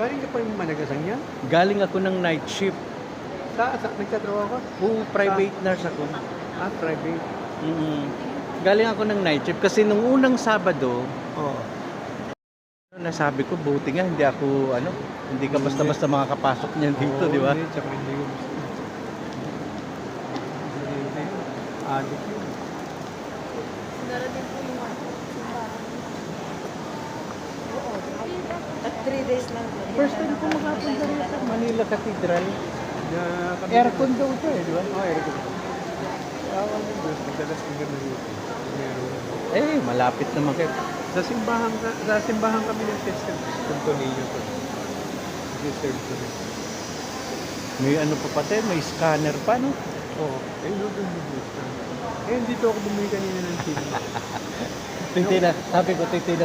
Galing ka pa yung Managasang yan? Galing ako ng night shift. Nagtatrabaho ka? Private nurse ako. Private. Mm. Galing ako ng night shift kasi nung unang Sabado, Oo. nasabi ko buti nga hindi ka basta-basta makakapasok niyan dito, di ba? Hindi, tsaka hindi ko gusto. Hindi. Addict yun. Darating po yung simbahan. Oo. At 3 days lang po. First time ko makapunta rito, Manila Cathedral. Kami Aircon daw ito di ba? aircon. Tawag ng Diyos, madalas ng gano'n yun. Meron. Malapit naman kayo. Sa simbahan kami ng Sister Santo Niño to. Sister to. May pa pati, may scanner pa, no? Oo. Doon dito ako bumili kanina ng chili. Titignan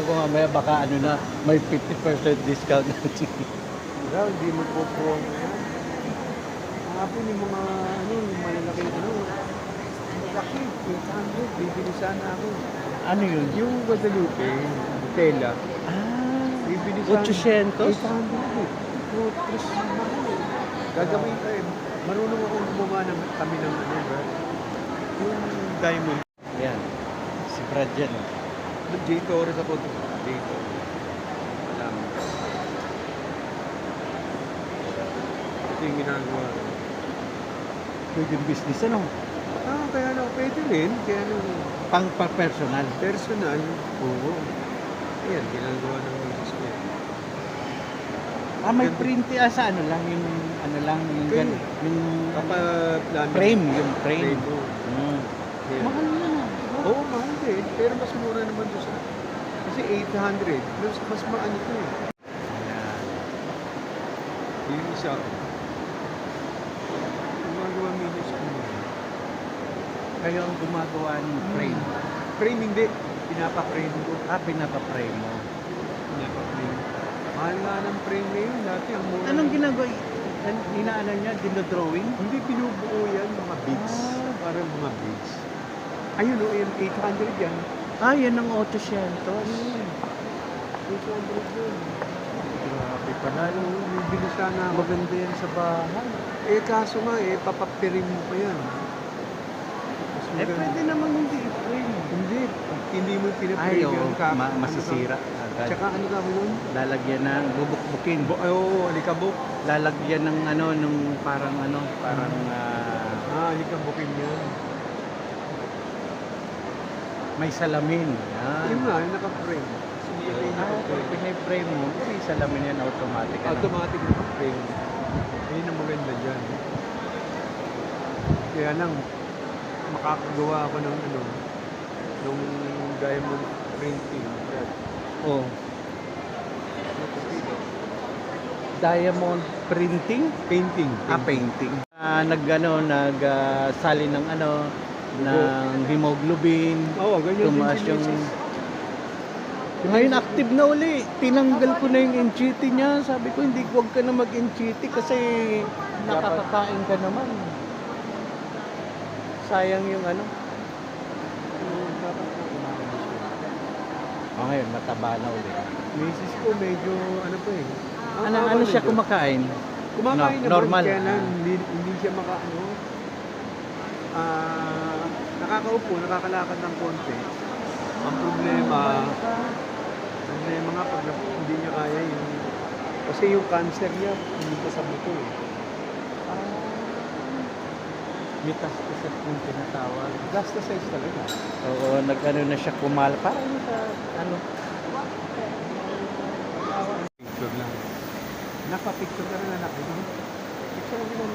ko mamaya baka may 50% discount na Hindi mo po ngayon. Hapon yung mga, yung malalaki, malaki, 800, bibili sana ako. Ano yun? Yung Guadalupe, tela, bibili sana. 800? 800 eh. Tres, mahal eh. Gagawin ko eh. Marunong akong gumawa kami ng yung diamond. Yan. Si Brad yan. J. Torres ako. J. Torres. Alam. Ito yung ginagawa. Pwede yung business, ano? Kaya pwede rin. Kaya Personal. personal. Oo. Ayan, ginagawa ng business ko. May print sa yung Ganun. yung Kapag frame, yung frame. Oo. Yeah. Mahal na. Oo, mahal din. Pero mas mura naman doon sa... Kasi 800. Mas maano ko eh. Yung isa. Gumagawa minis ko. Kayo ang gumagawa ng frame. Frame hindi. Pinapa-frame ko. Pinapa-frame mo. Pinapa-frame. Mahal nga ng frame na yun. Dati ang mura. Anong ginagawa? Inaano niya? Dinodrawing? Hindi binubuo yan. Mga beads. Parang mga beads. Ayun o, 800 yan. Yan ang 800. 800 yun. Grabe pala. Bibili sana ako. Maganda yan sa bahay. Kaso nga papapirin mo pa yan. Pwede naman hindi i-frame. Hindi mo pinaprame yung masisira agad. Tsaka ano ka mo yun? Lalagyan ng bubuk-bukin. Alikabok. Lalagyan ng nung parang Alikabokin yan. may salamin. Yun nga, yung naka-frame. Pag pinay-frame mo, may salamin yan automatic. Automatic naka-frame. Yun ang maganda dyan. Kaya lang, makakagawa ako ng nung diamond printing. Oh. Diamond printing? Painting. Painting. Nagsali ng ng hemoglobin. Oo, ganyan Tumaas din yung... si Mrs. Ngayon active na uli. Tinanggal ko na yung NGT niya. Sabi ko, huwag ka na mag-NGT kasi nakakakain ka naman. Sayang yung ngayon, mataba na uli. Mrs. ko medyo Ano siya kumakain? Kumakain naman, normal. kaya lang hindi siya nakakaupo, nakakalakad ng konti. Ang problema nga pag hindi niya kaya kasi yung cancer niya, hindi pa sa buto eh. Metastasis yung tinatawag. Metastasis talaga. Oo, na siya parang sa Picture lang. Naka-picture ka rin anak. Picture lang din.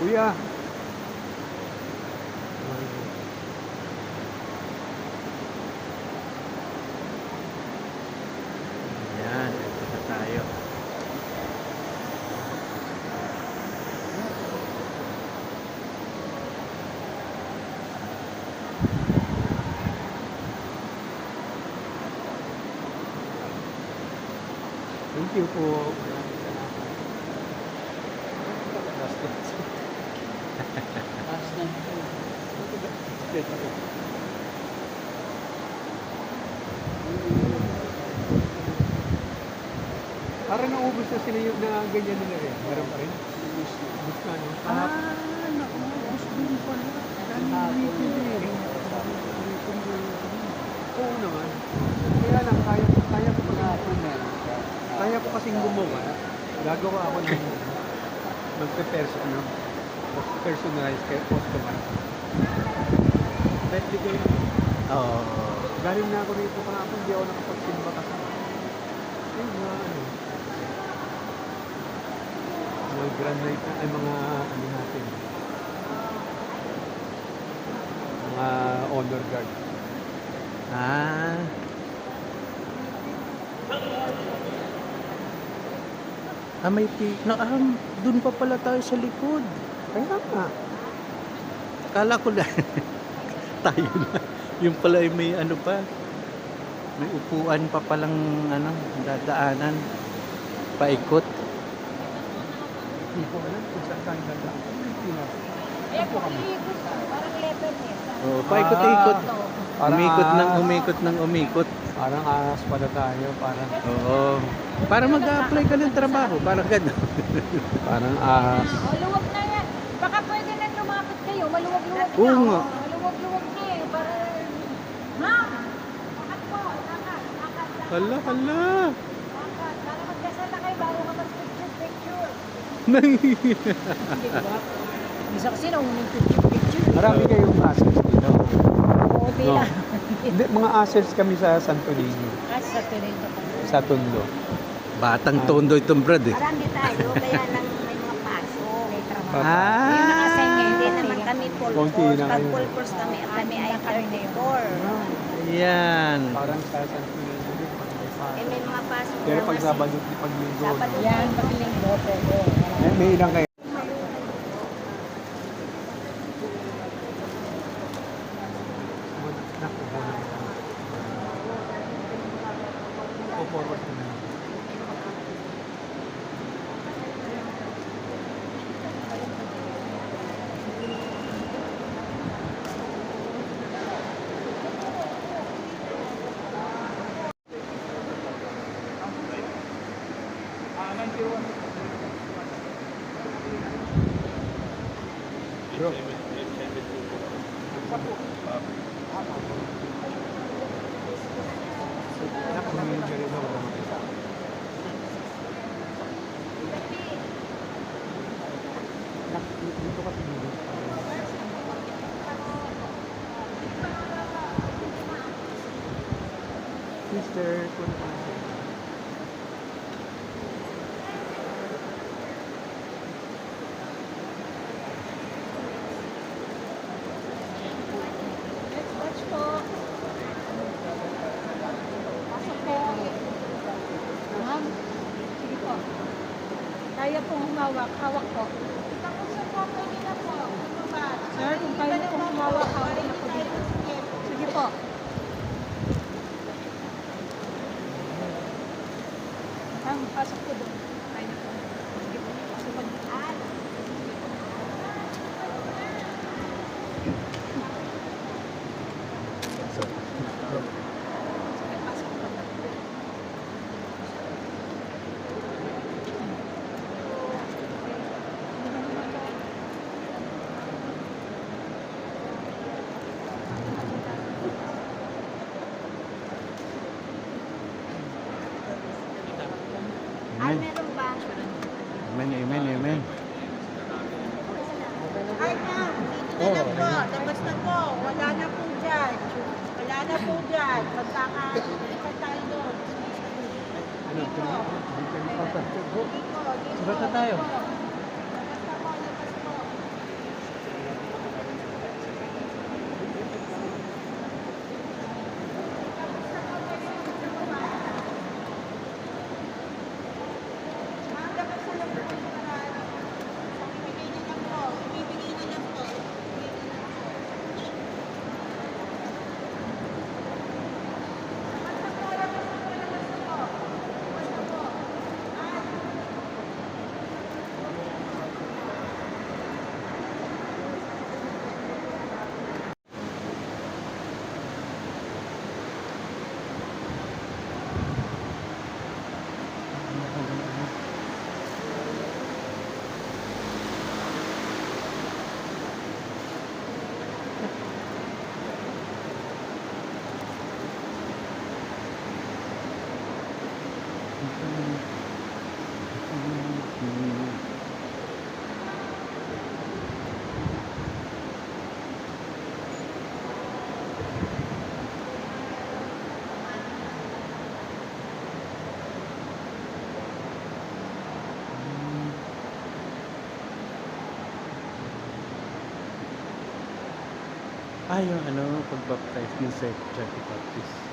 Kuya. Yan, ito na tayo. Thank you po. Parang naubos na sila yung na ganyan nila rin. Meron pa rin. Ubus na, no? Naubos din pala. Dami umitin eh. Oo naman. Kaya lang, kaya ko pag-aapon na. Kaya ko kasing gumawa. Gagawa ako ng mag-personalize kaya customize. Replicate. Oo. Galing na ako rito kahapon, hindi ako nakapagsimba kasi. Ay, mga grand night na, ay mga ano natin. Mga honor guard. Ah. May dun pa pala tayo sa likod. Kaya nga. Kala ko lang tayo na. Yung pala ay may ano pa. May upuan pa palang dadaanan. Paikot. Hindi ko alam kung saan tayo dadaan. Eh, kung iikot, parang level eh. Oh, paikot-ikot. Parang Umikot ng umikot. Parang ahas pala tayo. Parang Oo. Para mag-apply ka ng trabaho. Parang gano'n. Parang ahas. O, luwag na yan. Baka pwede na lumapit kayo. Maluwag-luwag na. Oo nga. Maluwag-luwag na eh. Para... Ma'am! Lakad po. Lakad. Hala. Lakad. Para magkasal na kayo bago ka mag-picture. Nahihiya. Hindi ba? Isa kasi na unang picture. Marami kayong assets dito. Oo, di No. lang. Hindi, mga assets kami sa Santo Niño. Sa Toledo pa. Sa Tondo. Batang tondo itong brad eh. Marami tayo, kaya lang may mga paso. May trabaho. Ah. Yung nakasign ngayon, hindi naman kami full Konti force. na Pag kayo. full force kami, kami ay 34. Yan. Parang sa Santo Niño din. Eh may mga paso. Pero na pag kasi. Sabado, pag Linggo. Sabado. Yan, paglinggo po. May ilang kayo? Naku, forward ko na. Bro. Anak, humingi ka rin ako. Anak, dito ka tumili. Sister, kung Watch po. Pasok po. Ma'am, sige po. Kaya pong humawak. Hawak po. Sir, kung kaya pong humawak, hawak na po dito. Sige po. Ma'am, pasok po doon. Kaya na po. Sige po. Pasok po. Ay, meron ba? Amen. Ay, ma'am. Dito na po. Labas na po. Wala na po dyan. Wala na po dyan. Magkakalipat tayo doon. ano, Subat na tayo. Yung ano, pagbaptize ni Sir Jackie Baptist.